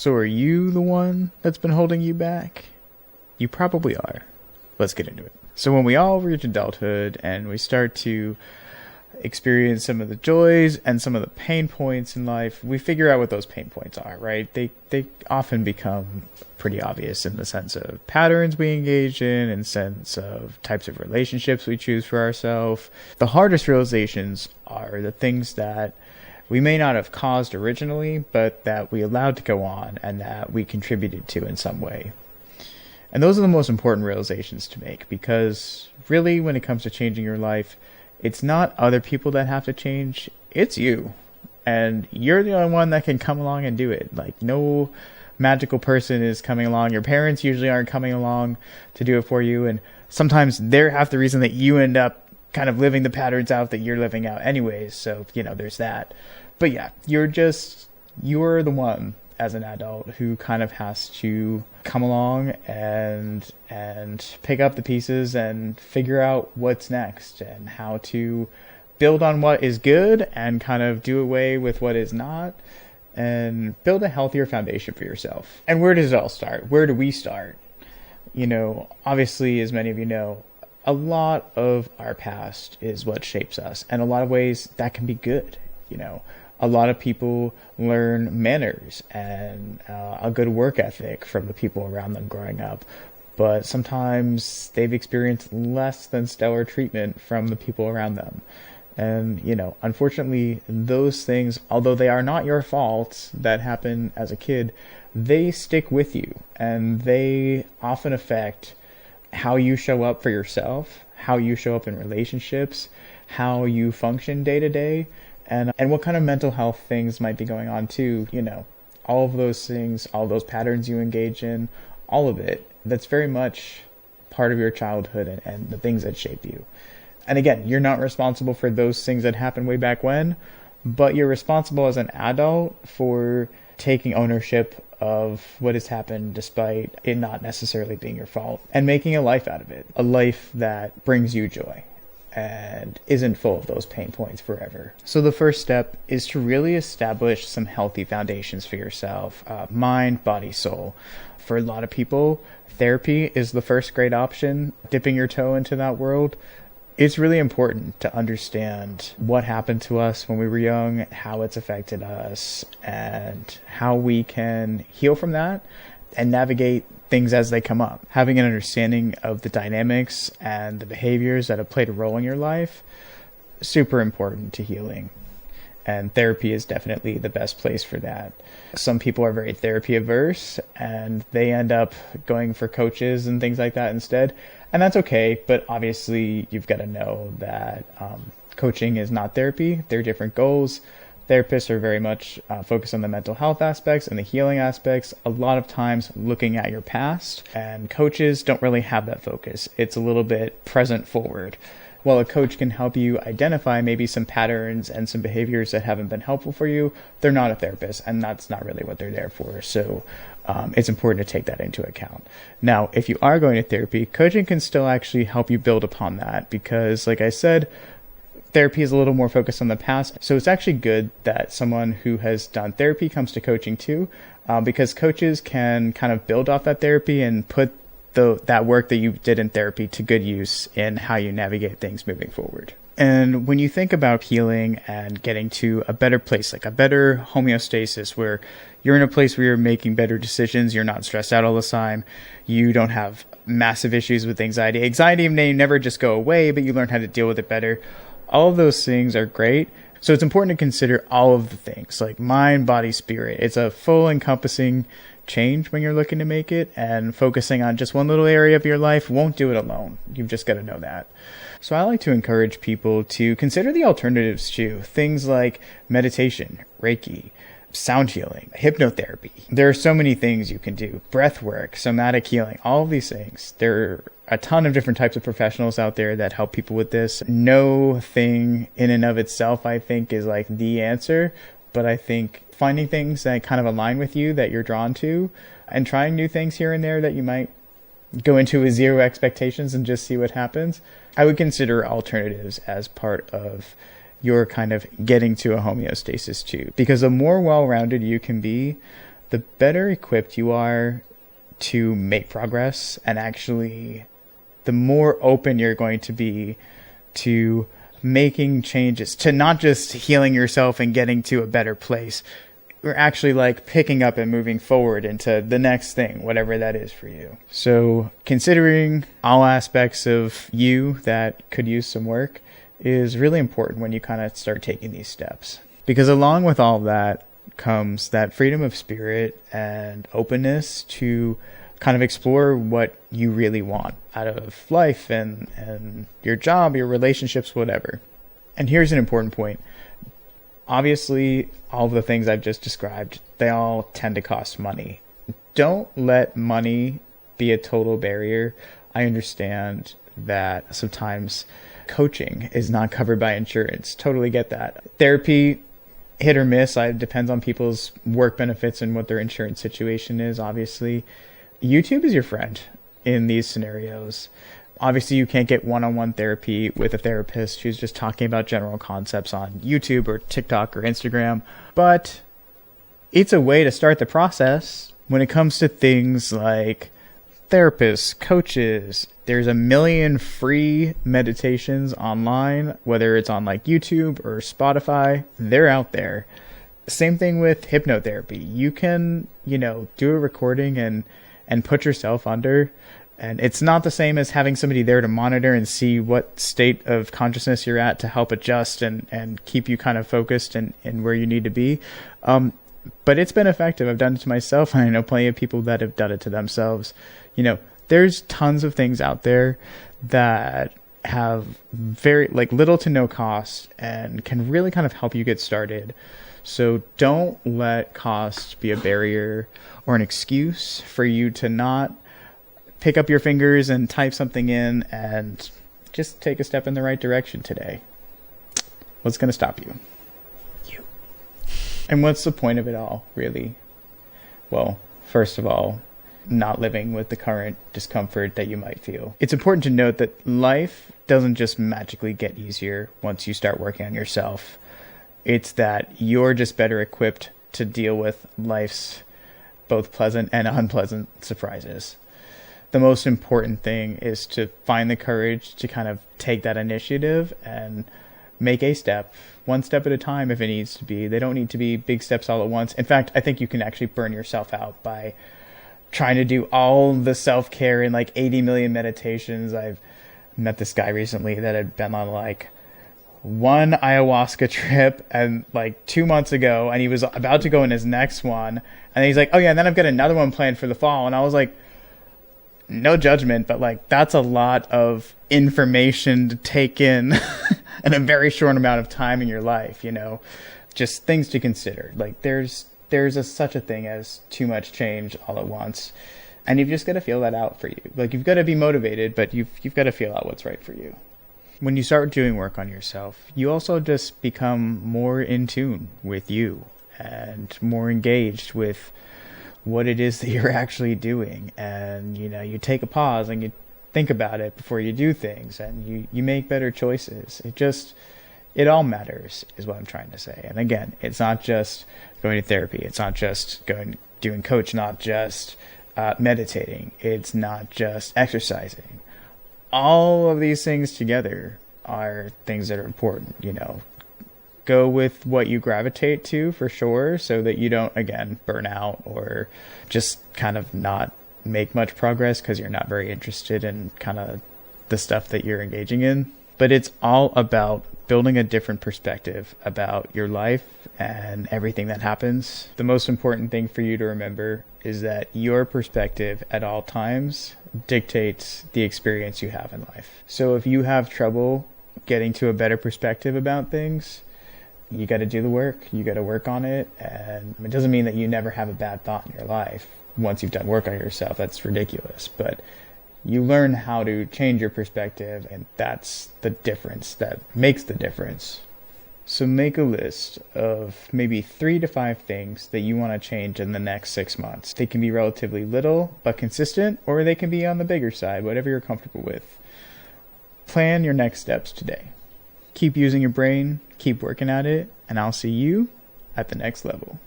So are you the one that's been holding you back? You probably are. Let's get into it. So when we all reach adulthood and we start to experience some of the joys and some of the pain points in life, we figure out what those pain points are, right? They often become pretty obvious in the sense of patterns we engage in sense of types of relationships we choose for ourselves. The hardest realizations are the things that we may not have caused originally, but that we allowed to go on and that we contributed to in some way. And those are the most important realizations to make, because really when it comes to changing your life, it's not other people that have to change, it's you. And you're the only one that can come along and do it. Like, no magical person is coming along. Your parents usually aren't coming along to do it for you. And sometimes they're half the reason that you end up kind of living the patterns out that you're living out anyways. So, there's that. But yeah, you're the one as an adult who kind of has to come along and pick up the pieces and figure out what's next and how to build on what is good and kind of do away with what is not and build a healthier foundation for yourself. And where does it all start? Where do we start? Obviously, as many of you know, a lot of our past is what shapes us. And a lot of ways that can be good. A lot of people learn manners and a good work ethic from the people around them growing up. But sometimes they've experienced less than stellar treatment from the people around them. And, unfortunately, those things, although they are not your fault that happen as a kid, they stick with you. And they often affect how you show up for yourself, how you show up in relationships, how you function day to day. And what kind of mental health things might be going on too, all of those things, all those patterns you engage in, all of it, that's very much part of your childhood and the things that shape you. And again, you're not responsible for those things that happened way back when, but you're responsible as an adult for taking ownership of what has happened despite it not necessarily being your fault and making a life out of it, a life that brings you joy and isn't full of those pain points forever. So the first step is to really establish some healthy foundations for yourself, mind, body, soul. For a lot of people, therapy is the first great option. Dipping your toe into that world, it's really important to understand what happened to us when we were young, how it's affected us, and how we can heal from that and navigate things as they come up. Having an understanding of the dynamics and the behaviors that have played a role in your life, super important to healing. And therapy is definitely the best place for that. Some people are very therapy averse and they end up going for coaches and things like that instead. And that's okay, but obviously you've got to know that coaching is not therapy. They're different goals. Therapists are very much focused on the mental health aspects and the healing aspects, a lot of times looking at your past, and coaches don't really have that focus. It's a little bit present forward. While a coach can help you identify maybe some patterns and some behaviors that haven't been helpful for you, they're not a therapist, and that's not really what they're there for. So it's important to take that into account. Now, if you are going to therapy, coaching can still actually help you build upon that because, like I said, therapy is a little more focused on the past. So it's actually good that someone who has done therapy comes to coaching too, because coaches can kind of build off that therapy and put that work that you did in therapy to good use in how you navigate things moving forward. And when you think about healing and getting to a better place, like a better homeostasis where you're in a place where you're making better decisions, you're not stressed out all the time, you don't have massive issues with anxiety. Anxiety may never just go away, but you learn how to deal with it better. All of those things are great. So it's important to consider all of the things like mind, body, spirit. It's a full encompassing change when you're looking to make it, and focusing on just one little area of your life won't do it alone. You've just got to know that. So I like to encourage people to consider the alternatives too. Things like meditation, Reiki, sound healing, hypnotherapy. There are so many things you can do. Breath work, somatic healing, all of these things. There are a ton of different types of professionals out there that help people with this. No thing in and of itself, I think, is like the answer. But I think finding things that kind of align with you, that you're drawn to, and trying new things here and there that you might go into with zero expectations and just see what happens. I would consider alternatives as part of your kind of getting to a homeostasis too. Because the more well-rounded you can be, the better equipped you are to make progress, and actually the more open you're going to be to making changes, to not just healing yourself and getting to a better place. We're actually like picking up and moving forward into the next thing, whatever that is for you. So considering all aspects of you that could use some work is really important when you kind of start taking these steps. Because along with all that comes that freedom of spirit and openness to kind of explore what you really want out of life and your job, your relationships, whatever. And here's an important point. Obviously, all of the things I've just described, they all tend to cost money. Don't let money be a total barrier. I understand that sometimes coaching is not covered by insurance. Totally get that. Therapy, hit or miss. It depends on people's work benefits and what their insurance situation is, obviously. YouTube is your friend in these scenarios. Obviously, you can't get one-on-one therapy with a therapist who's just talking about general concepts on YouTube or TikTok or Instagram, but it's a way to start the process when it comes to things like therapists, coaches. There's a million free meditations online, whether it's on like YouTube or Spotify, they're out there. Same thing with hypnotherapy. You can, do a recording and put yourself under. And it's not the same as having somebody there to monitor and see what state of consciousness you're at to help adjust and keep you kind of focused and where you need to be. But it's been effective. I've done it to myself, and I know plenty of people that have done it to themselves. There's tons of things out there that have very little to no cost and can really kind of help you get started. So don't let cost be a barrier or an excuse for you to not pick up your fingers and type something in and just take a step in the right direction today. What's going to stop you? You. And what's the point of it all, really? Well, first of all, not living with the current discomfort that you might feel. It's important to note that life doesn't just magically get easier once you start working on yourself. It's that you're just better equipped to deal with life's both pleasant and unpleasant surprises. The most important thing is to find the courage to kind of take that initiative and make a step, one step at a time if it needs to be. They don't need to be big steps all at once. In fact, I think you can actually burn yourself out by trying to do all the self-care in 80 million meditations. I've met this guy recently that had been on one ayahuasca trip and 2 months ago, and he was about to go on his next one. And he's like, oh yeah, and then I've got another one planned for the fall. And I was like, no judgment, but that's a lot of information to take in in a very short amount of time in your life, just things to consider. There's such a thing as too much change all at once, and you've just got to feel that out for you. You've got to be motivated, but you've got to feel out what's right for you. When you start doing work on yourself, you also just become more in tune with you and more engaged with what it is that you're actually doing. And you take a pause and you think about it before you do things, and you make better choices. It all matters is what I'm trying to say. And again, it's not just going to therapy, it's not just doing coach, not just meditating, it's not just exercising. All of these things together are things that are important. Go with what you gravitate to for sure, so that you don't, again, burn out or just kind of not make much progress because you're not very interested in kind of the stuff that you're engaging in. But it's all about building a different perspective about your life and everything that happens. The most important thing for you to remember is that your perspective at all times dictates the experience you have in life. So if you have trouble getting to a better perspective about things, you got to do the work. You got to work on it. And it doesn't mean that you never have a bad thought in your life once you've done work on yourself. That's ridiculous. But you learn how to change your perspective, and that's the difference that makes the difference. So make a list of maybe 3 to 5 things that you want to change in the next 6 months. They can be relatively little but consistent, or they can be on the bigger side, whatever you're comfortable with. Plan your next steps today. Keep using your brain, keep working at it, and I'll see you at the next level.